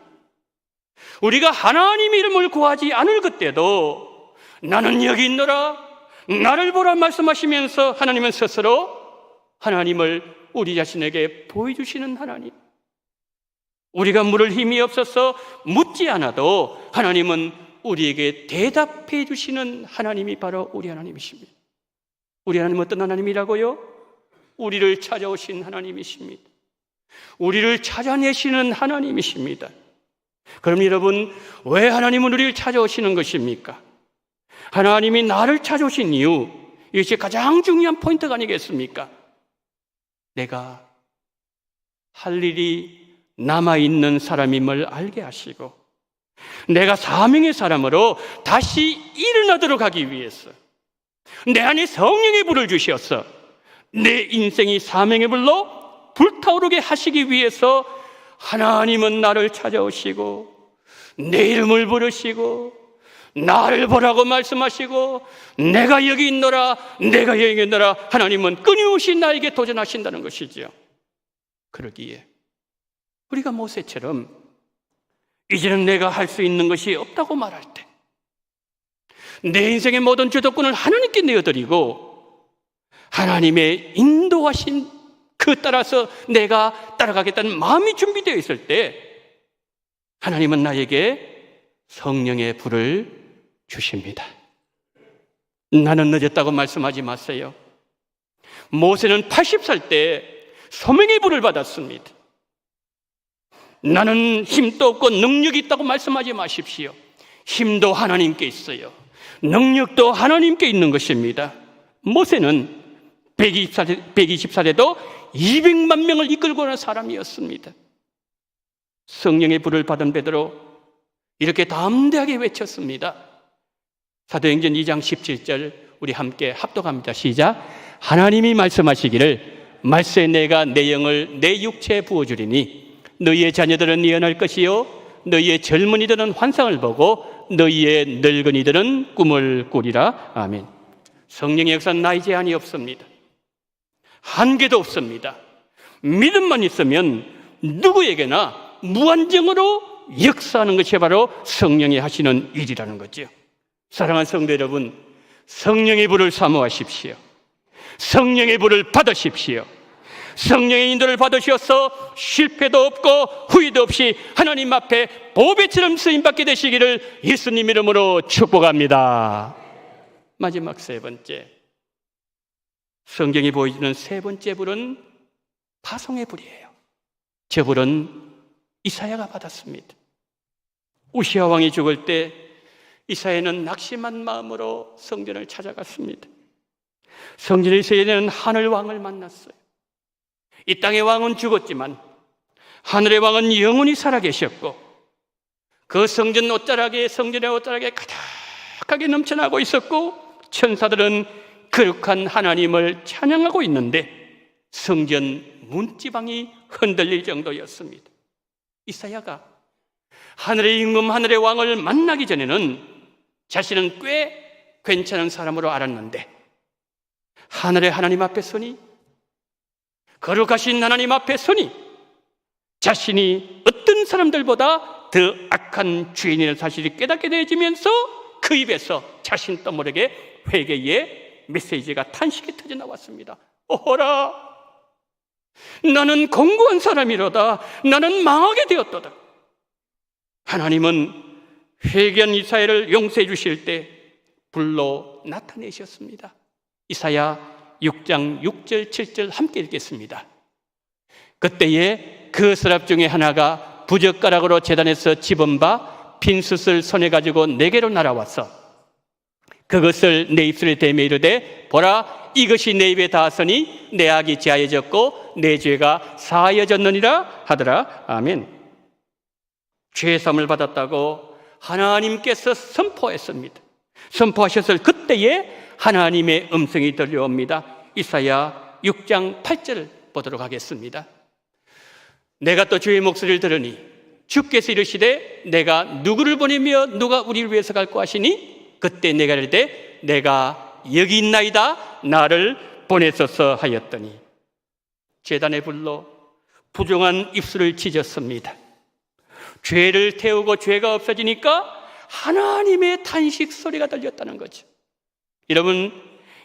우리가 하나님 이름을 구하지 않을 그때도 나는 여기 있노라 나를 보라 말씀하시면서 하나님은 스스로 하나님을 우리 자신에게 보여주시는 하나님. 우리가 물을 힘이 없어서 묻지 않아도 하나님은 우리에게 대답해 주시는 하나님이 바로 우리 하나님이십니다. 우리 하나님은 어떤 하나님이라고요? 우리를 찾아오신 하나님이십니다. 우리를 찾아내시는 하나님이십니다. 그럼 여러분, 왜 하나님은 우리를 찾아오시는 것입니까? 하나님이 나를 찾아오신 이유, 이것이 가장 중요한 포인트가 아니겠습니까? 내가 할 일이 남아있는 사람임을 알게 하시고 내가 사명의 사람으로 다시 일어나도록 하기 위해서 내 안에 성령의 불을 주셔서 내 인생이 사명의 불로 불타오르게 하시기 위해서 하나님은 나를 찾아오시고 내 이름을 부르시고 나를 보라고 말씀하시고 내가 여기 있노라 내가 여기 있노라 하나님은 끊임없이 나에게 도전하신다는 것이죠. 그러기에 우리가 모세처럼 이제는 내가 할 수 있는 것이 없다고 말할 때 내 인생의 모든 주도권을 하나님께 내어드리고 하나님의 인도하신 그 따라서 내가 따라가겠다는 마음이 준비되어 있을 때 하나님은 나에게 성령의 불을 주십니다. 나는 늦었다고 말씀하지 마세요. 모세는 80살 때 소명의 불을 받았습니다. 나는 힘도 없고 능력이 있다고 말씀하지 마십시오. 힘도 하나님께 있어요. 능력도 하나님께 있는 것입니다. 모세는 120살에도 200만 명을 이끌고 오는 사람이었습니다. 성령의 불을 받은 베드로 이렇게 담대하게 외쳤습니다. 사도행전 2장 17절 우리 함께 합독합니다. 시작. 하나님이 말씀하시기를 말세 내가 내 영을 내 육체에 부어주리니 너희의 자녀들은 예언할 것이요 너희의 젊은이들은 환상을 보고 너희의 늙은이들은 꿈을 꾸리라. 아멘. 성령의 역사는 나이 제한이 없습니다. 한계도 없습니다. 믿음만 있으면 누구에게나 무한정으로 역사하는 것이 바로 성령이 하시는 일이라는 거죠. 사랑하는 성도 여러분, 성령의 불을 사모하십시오. 성령의 불을 받으십시오. 성령의 인도를 받으셔서 실패도 없고 후회도 없이 하나님 앞에 보배처럼 쓰임받게 되시기를 예수님 이름으로 축복합니다. 마지막 세 번째, 성경이 보여주는 세 번째 불은 파송의 불이에요. 저 불은 이사야가 받았습니다. 우시아 왕이 죽을 때 이사야는 낙심한 마음으로 성전을 찾아갔습니다. 성전에서 예배는 하늘 왕을 만났어요. 이 땅의 왕은 죽었지만 하늘의 왕은 영원히 살아계셨고, 그 성전의 옷자락에 가득하게 넘쳐나고 있었고, 천사들은 거룩한 하나님을 찬양하고 있는데 성전 문지방이 흔들릴 정도였습니다. 이사야가 하늘의 임금, 하늘의 왕을 만나기 전에는 자신은 꽤 괜찮은 사람으로 알았는데, 하늘의 하나님 앞에 서니, 거룩하신 하나님 앞에 서니 자신이 어떤 사람들보다 더 악한 주인이라는 사실이 깨닫게 되어지면서 그 입에서 자신도 모르게 회개의 메시지가 탄식이 터져 나왔습니다. 오호라, 나는 공고한 사람이로다. 나는 망하게 되었도다. 하나님은 회개한 이사야를 용서해 주실 때 불로 나타내셨습니다. 이사야 6장 6절 7절 함께 읽겠습니다. 그때에 그 서랍 중에 하나가 부젓가락으로 제단에서 집은 바 빈숯을 손에 가지고 내게로 날아왔어. 그것을 내 입술에 대며 이르되, 보라, 이것이 내 입에 닿았으니 내 악이 지하여졌고 내 죄가 사하여졌느니라 하더라. 아멘. 죄사함을 받았다고 하나님께서 선포했습니다. 선포하셨을 그때에 하나님의 음성이 들려옵니다. 이사야 6장 8절 보도록 하겠습니다. 내가 또 주의 목소리를 들으니 주께서 이르시되, 내가 누구를 보내며 누가 우리를 위해서 갈고 하시니, 그때 내가 이르되, 내가 여기 있나이다, 나를 보내소서 하였더니, 제단의 불로 부정한 입술을 찢었습니다. 죄를 태우고 죄가 없어지니까 하나님의 탄식 소리가 들렸다는 거죠. 여러분,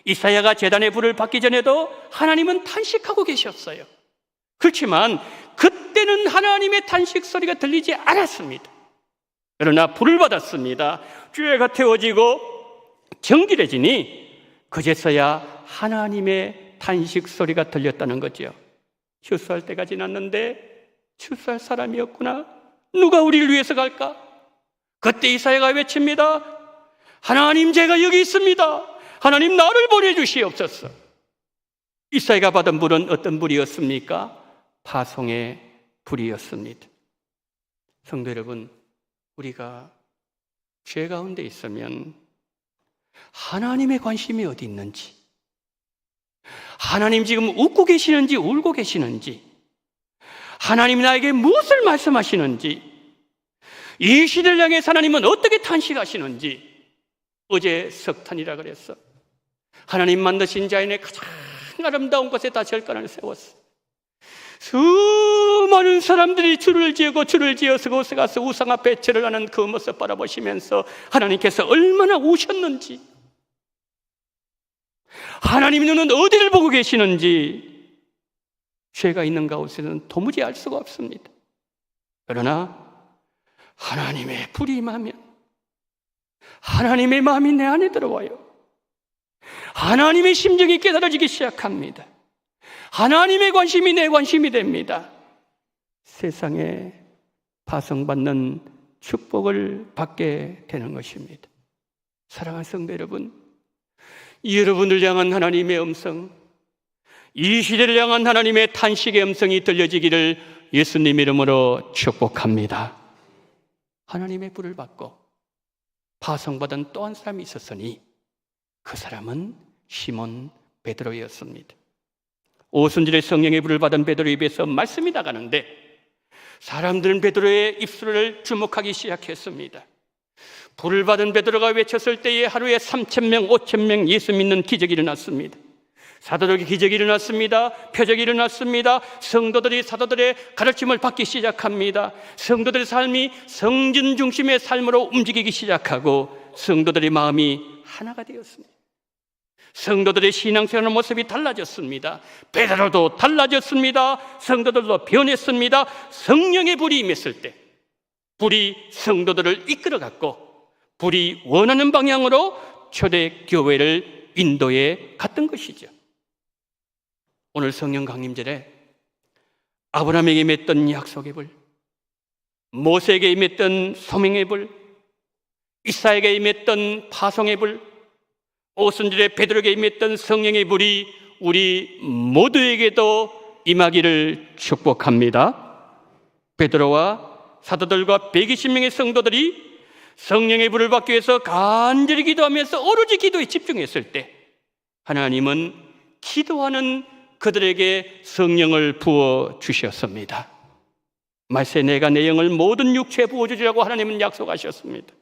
이사야가 제단의 불을 받기 전에도 하나님은 탄식하고 계셨어요. 그렇지만 그때는 하나님의 탄식 소리가 들리지 않았습니다. 그러나 불을 받았습니다. 죄가 태워지고 정결해지니 그제서야 하나님의 탄식 소리가 들렸다는 거죠. 추수할 때가 지났는데 추수할 사람이 없구나. 누가 우리를 위해서 갈까? 그때 이사야가 외칩니다. 하나님, 제가 여기 있습니다. 하나님, 나를 보내주시옵소서. 이사야가 받은 불은 어떤 불이었습니까? 파송의 불이었습니다. 성도 여러분, 우리가 죄 가운데 있으면 하나님의 관심이 어디 있는지, 하나님 지금 웃고 계시는지 울고 계시는지, 하나님이 나에게 무엇을 말씀하시는지, 이 시대를 향해서 하나님은 어떻게 탄식하시는지. 어제 석탄이라 그랬어. 하나님 만드신 자연의 가장 아름다운 곳에 다 절간을 세웠어. 수많은 사람들이 줄을 지어서 그곳에 가서 우상 앞에 절을 하는 그 모습 바라보시면서 하나님께서 얼마나 우셨는지, 하나님 눈은 어디를 보고 계시는지 죄가 있는 가운데는 도무지 알 수가 없습니다. 그러나 하나님의 불이 임하면 하나님의 마음이 내 안에 들어와요. 하나님의 심정이 깨달아지기 시작합니다. 하나님의 관심이 내 관심이 됩니다. 세상에 파송받는 축복을 받게 되는 것입니다. 사랑하는 성도 여러분, 여러분을 향한 하나님의 음성, 이 시대를 향한 하나님의 탄식의 음성이 들려지기를 예수님 이름으로 축복합니다. 하나님의 불을 받고 파송받은 또 한 사람이 있었으니 그 사람은 시몬 베드로였습니다. 오순절에 성령의 불을 받은 베드로 입에서 말씀이 나가는데 사람들은 베드로의 입술을 주목하기 시작했습니다. 불을 받은 베드로가 외쳤을 때에 하루에 3,000명, 5,000명 예수 믿는 기적이 일어났습니다. 사도들에게 기적이 일어났습니다. 표적이 일어났습니다. 성도들이 사도들의 가르침을 받기 시작합니다. 성도들의 삶이 성전 중심의 삶으로 움직이기 시작하고 성도들의 마음이 하나가 되었습니다. 성도들의 신앙생활 모습이 달라졌습니다. 베드로도 달라졌습니다. 성도들도 변했습니다. 성령의 불이 임했을 때 불이 성도들을 이끌어갔고 불이 원하는 방향으로 초대교회를 인도해 갔던 것이죠. 오늘 성령 강림절에 아브라함에게 임했던 약속의 불, 모세에게 임했던 소명의 불, 이사야에게 임했던 파송의 불, 오순절에 베드로에게 임했던 성령의 불이 우리 모두에게도 임하기를 축복합니다. 베드로와 사도들과 120명의 성도들이 성령의 불을 받기 위해서 간절히 기도하면서 오로지 기도에 집중했을 때 하나님은 기도하는 그들에게 성령을 부어 주셨습니다. 말세 내가 내 영을 모든 육체에 부어주리라고 하나님은 약속하셨습니다.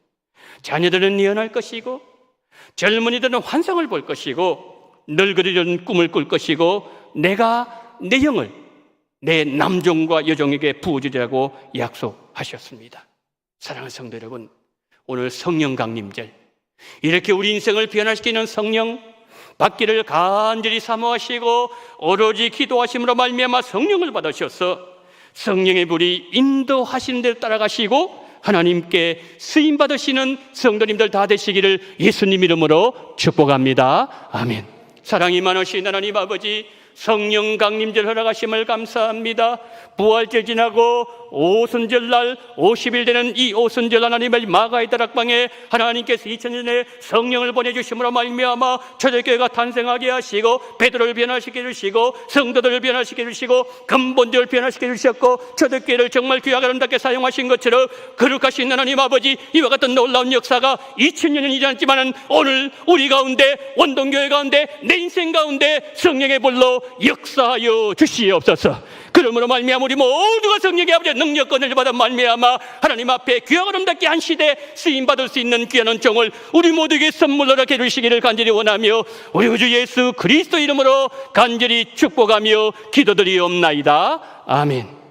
자녀들은 예언할 것이고 젊은이들은 환상을 볼 것이고 늙은이들은 꿈을 꿀 것이고 내가 내 영을 내 남종과 여종에게 부어주리라고 약속하셨습니다. 사랑하는 성도 여러분, 오늘 성령 강림절, 이렇게 우리 인생을 변화시키는 성령 받기를 간절히 사모하시고 오로지 기도하심으로 말미암아 성령을 받으셔서 성령의 불이 인도하시는 대로 따라가시고 하나님께 쓰임 받으시는 성도님들 다 되시기를 예수님 이름으로 축복합니다. 아멘. 사랑이 많으신 하나님 아버지, 성령 강림절 허락하심을 감사합니다. 부활절 지나고 오순절날 50일 되는 이 오순절 하나님의 마가의 다락방에 하나님께서 2000년에 성령을 보내주심으로 말미암아 초대교회가 탄생하게 하시고 베드로를 변화시켜 주시고 성도들을 변화시켜 주시고 근본들을 변화시켜 주셨고 초대교회를 정말 귀하게 아름답게 사용하신 것처럼 거룩하신 하나님 아버지, 이와 같은 놀라운 역사가 2000년이 지났지만 오늘 우리 가운데 원동교회 가운데 내 인생 가운데 성령의 불로 역사하여 주시옵소서. 그러므로 말미암아 우리 모두가 성령의 아버지의 능력권을 받아 말미암아 하나님 앞에 귀하고 아름답게 한 시대 쓰임받을 수 있는 귀한 은총을 우리 모두에게 선물로 이렇게 주시기를 간절히 원하며 우리 구주 예수 그리스도 이름으로 간절히 축복하며 기도드리옵나이다. 아멘.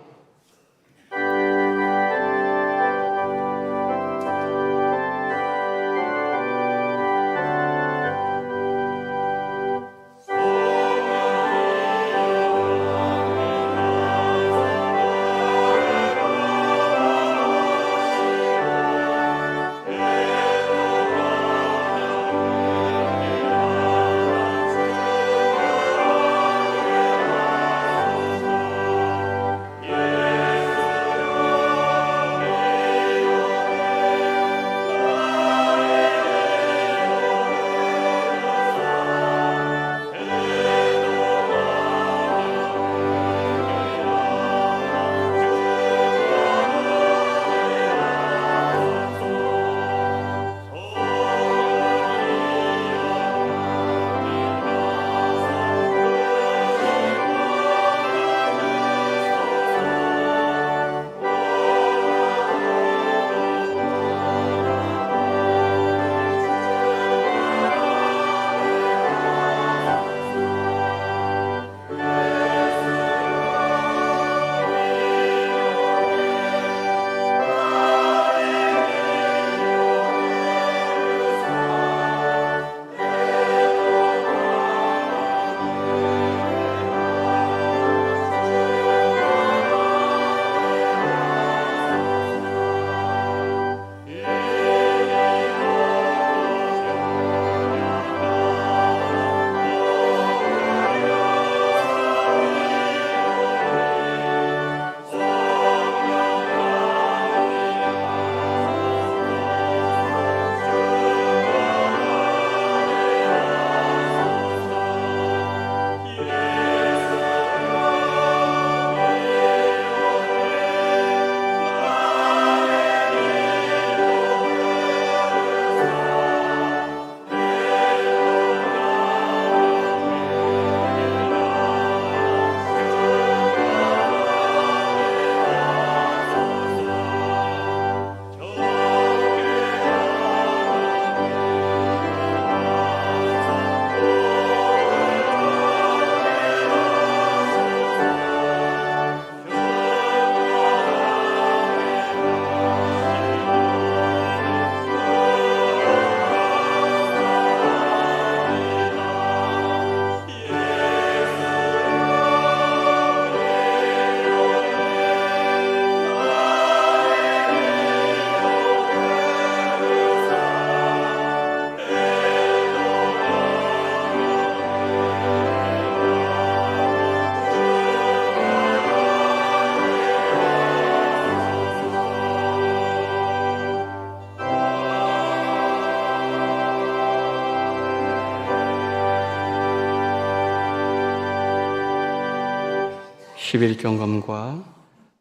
11종금과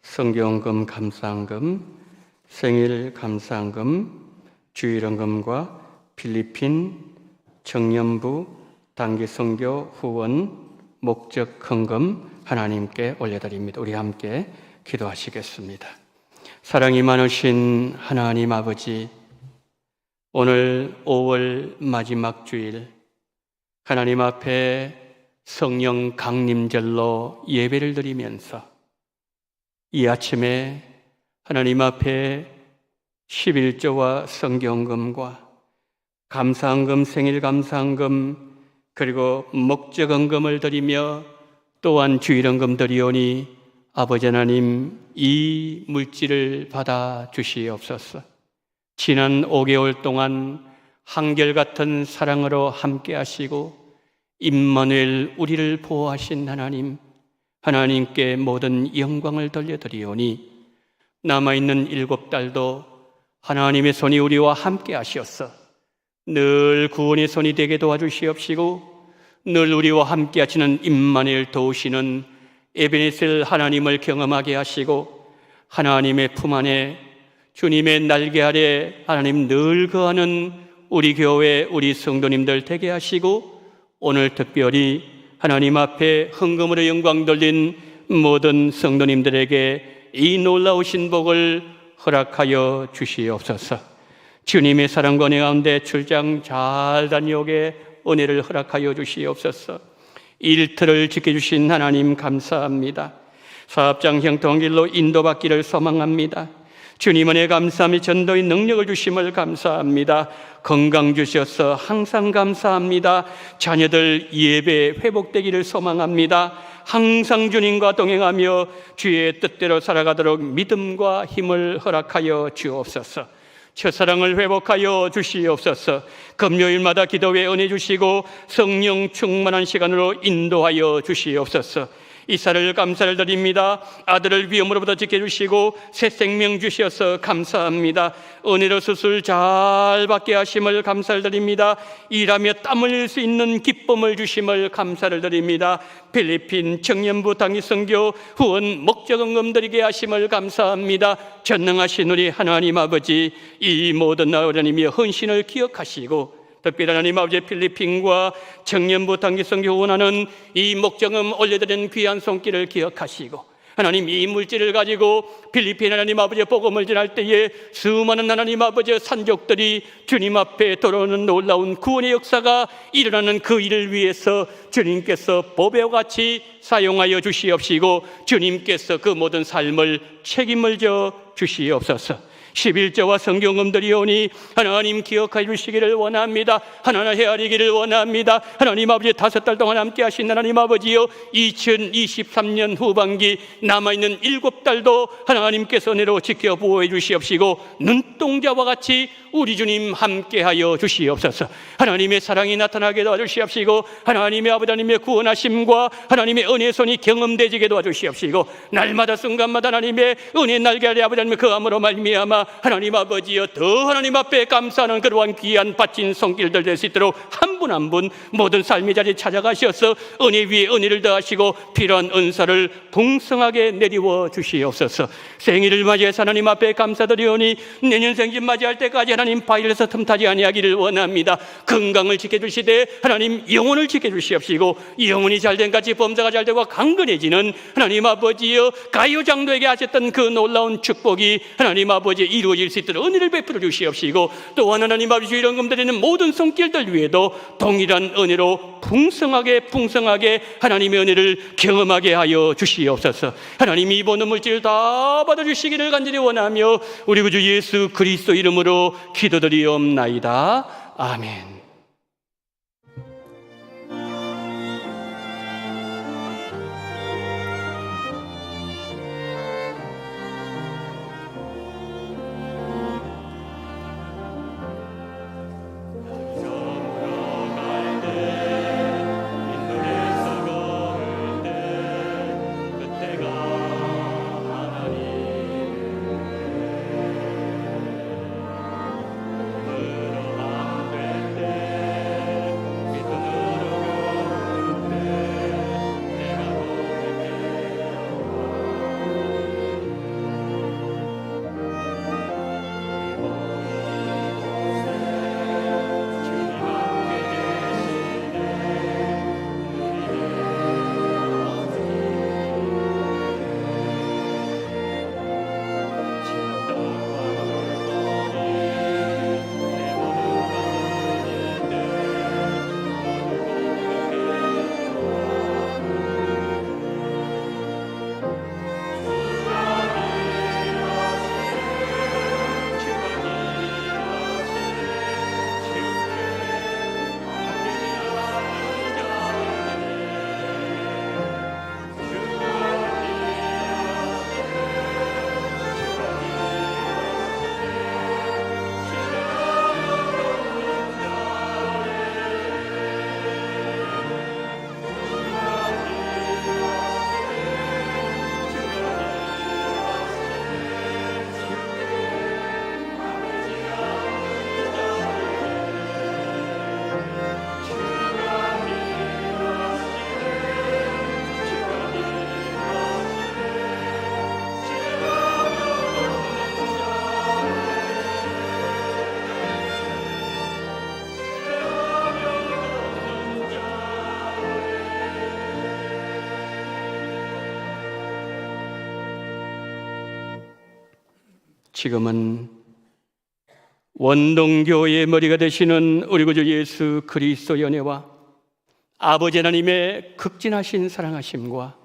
성경금 감사헌금, 생일 감사헌금, 주일헌금과 필리핀 청년부 단기선교 후원 목적헌금 하나님께 올려드립니다. 우리 함께 기도하시겠습니다. 사랑이 많으신 하나님 아버지, 오늘 5월 마지막 주일 하나님 앞에 성령 강림절로 예배를 드리면서 이 아침에 하나님 앞에 11조와 성경금과 감사헌금, 생일 감사헌금, 그리고 목적헌금을 드리며 또한 주일헌금 드리오니 아버지 하나님, 이 물질을 받아 주시옵소서. 지난 5개월 동안 한결같은 사랑으로 함께 하시고 임마누엘 우리를 보호하신 하나님, 하나님께 모든 영광을 돌려드리오니 남아있는 7달도 하나님의 손이 우리와 함께 하시옵소서. 늘 구원의 손이 되게 도와주시옵시고 늘 우리와 함께 하시는 임마누엘 도우시는 에베네셀 하나님을 경험하게 하시고 하나님의 품 안에 주님의 날개 아래 하나님 늘 거하는 우리 교회 우리 성도님들 되게 하시고 오늘 특별히 하나님 앞에 헌금으로 영광 돌린 모든 성도님들에게 이 놀라우신 복을 허락하여 주시옵소서. 주님의 사랑과 은혜 가운데 출장 잘 다녀오게 은혜를 허락하여 주시옵소서. 일터를 지켜주신 하나님 감사합니다. 사업장 형통한 길로 인도받기를 소망합니다. 주님 은혜 감사하며 전도의 능력을 주심을 감사합니다. 건강 주셔서 항상 감사합니다. 자녀들 예배 회복되기를 소망합니다. 항상 주님과 동행하며 주의 뜻대로 살아가도록 믿음과 힘을 허락하여 주옵소서. 첫사랑을 회복하여 주시옵소서. 금요일마다 기도회 은혜 주시고 성령 충만한 시간으로 인도하여 주시옵소서. 이사를 감사를 드립니다. 아들을 위험으로부터 지켜주시고 새 생명 주셔서 감사합니다. 은혜로 수술 잘 받게 하심을 감사를 드립니다. 일하며 땀 흘릴 수 있는 기쁨을 주심을 감사를 드립니다. 필리핀 청년부 단기선교 후원 목적헌금 드리게 하심을 감사합니다. 전능하신 우리 하나님 아버지, 이 모든 나으려님의 헌신을 기억하시고 특별히 하나님 아버지 필리핀과 청년부 단기선교 후원하는 이 목적금 올려드린 귀한 손길을 기억하시고 하나님 이 물질을 가지고 필리핀 하나님 아버지의 복음을 전할 때에 수많은 하나님 아버지의 산족들이 주님 앞에 돌아오는 놀라운 구원의 역사가 일어나는 그 일을 위해서 주님께서 보배와 같이 사용하여 주시옵시고 주님께서 그 모든 삶을 책임을 져 주시옵소서. 11조와 성경금 드리오니 하나님 기억해 주시기를 원합니다. 하나님 헤아리기를 원합니다. 하나님 아버지 5달 동안 함께 하신 하나님 아버지여 2023년 후반기 남아있는 7달도 하나님께서 은혜로 지켜 보호해 주시옵시고 눈동자와 같이 우리 주님 함께하여 주시옵소서. 하나님의 사랑이 나타나게 도와주시옵시고 하나님의 아버지 하나님의 구원하심과 하나님의 은혜의 손이 경험되지게 도와주시옵시고 날마다 순간마다 하나님의 은혜 날개 아래 아버지 하나님의 거함으로 말미암아 하나님 아버지여 더 하나님 앞에 감사하는 그러한 귀한 바친 손길들 될 수 있도록 한 분 한 분 모든 삶의 자리에 찾아가셔서 은혜 위에 은혜를 더하시고 필요한 은사를 풍성하게 내리워 주시옵소서. 생일을 맞이해서 하나님 앞에 감사드리오니 내년 생신 맞이할 때까지 하나님 바이러스 틈타지 아니하기를 원합니다. 건강을 지켜주시되 하나님 영혼을 지켜주시옵시고 영혼이 잘된 같이 범사가 잘되고 강건해지는 하나님 아버지여 가요장로에게 하셨던 그 놀라운 축복이 하나님 아버지 이루어질 수 있도록 은혜를 베풀어 주시옵시고 또한 하나님 아버지 주일헌금 드리는 모든 손길들 위에도 동일한 은혜로 풍성하게 하나님의 은혜를 경험하게 하여 주시옵소서. 하나님 이 모든 물질 다 받아주시기를 간절히 원하며 우리 구주 예수 그리스도 이름으로 기도드리옵나이다. 아멘. 지금은 원동교의 머리가 되시는 우리 구주 예수 그리스도의 은혜와 아버지 하나님의 극진하신 사랑하심과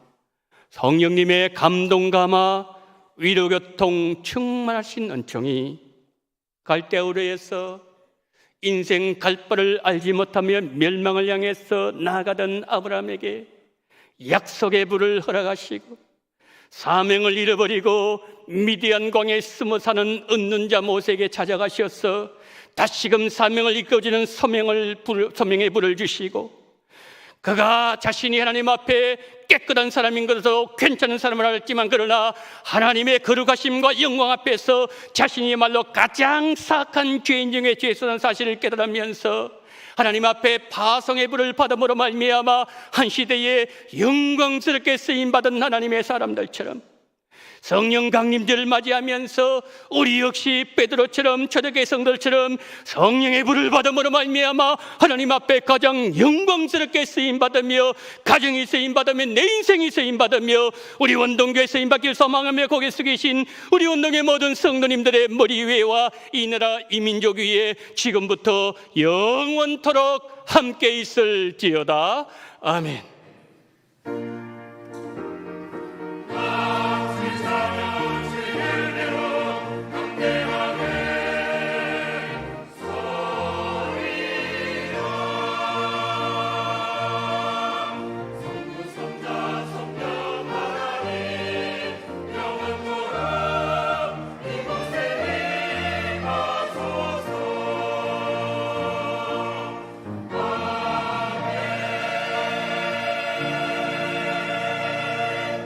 성령님의 감동 감화 위로교통 충만하신 은총이 갈대우르에서 인생 갈 바를 알지 못하며 멸망을 향해서 나아가던 아브라함에게 약속의 불을 허락하시고 사명을 잃어버리고 미디안 광에 숨어 사는 얻는 자 모세에게 찾아가셔서 다시금 사명을 이끌어주는 소명의 불을 주시고 그가 자신이 하나님 앞에 깨끗한 사람인 것으로 괜찮은 사람을 알지만 그러나 하나님의 거룩하심과 영광 앞에서 자신이 말로 가장 사악한 죄인 중에 죄수라는 사실을 깨달으면서 하나님 앞에 파송의 불을 받음으로 말미암아 한 시대에 영광스럽게 쓰임받은 하나님의 사람들처럼 성령 강림절을 맞이하면서 우리 역시 베드로처럼 초대교회 성도들처럼 성령의 불을 받음으로 말미암아 하나님 앞에 가장 영광스럽게 쓰임받으며 가정이 쓰임받으며 내 인생이 쓰임받으며 우리 원동교회 쓰임받기를 소망하며 고개 숙이신 우리 원동의 모든 성도님들의 머리 위에와 이 나라 이 민족 위에 지금부터 영원토록 함께 있을지어다. 아멘.